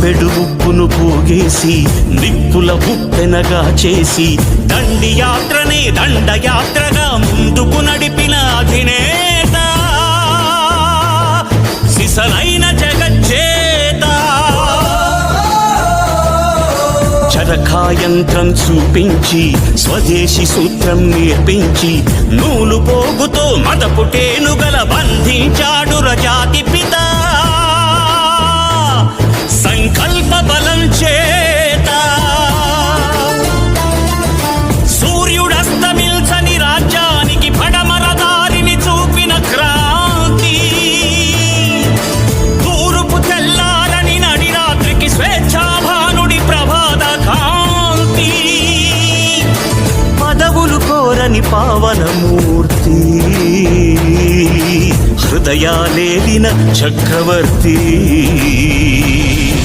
గుప్పెడు ఉప్పును పోగేసి నిప్పుల ఉప్పెనగా చేసి దండియాత్రనే దండయాత్రగా ముందుకు నడిపిన అధినేత సిసలైన జగజ్జేత. చరఖాయంత్రం చూపించి స్వదేశీ సూత్రం నేర్పించి నూలు పోగుతో మదపుటేనుగల బంధించాడు రజాతి పిత. సంకల్ప బలం చేత సూర్యుడస్తమిల్చని రాజ్యానికి పడమర దారిని చూపిన క్రాంతి. తూర్పు తెల్లారని నడి రాత్రికి స్వేచ్ఛాభానుడి ప్రభాత కాంతి. పదవులు కోరని పావనమూర్తి హృదయాలేలిన చక్రవర్తి.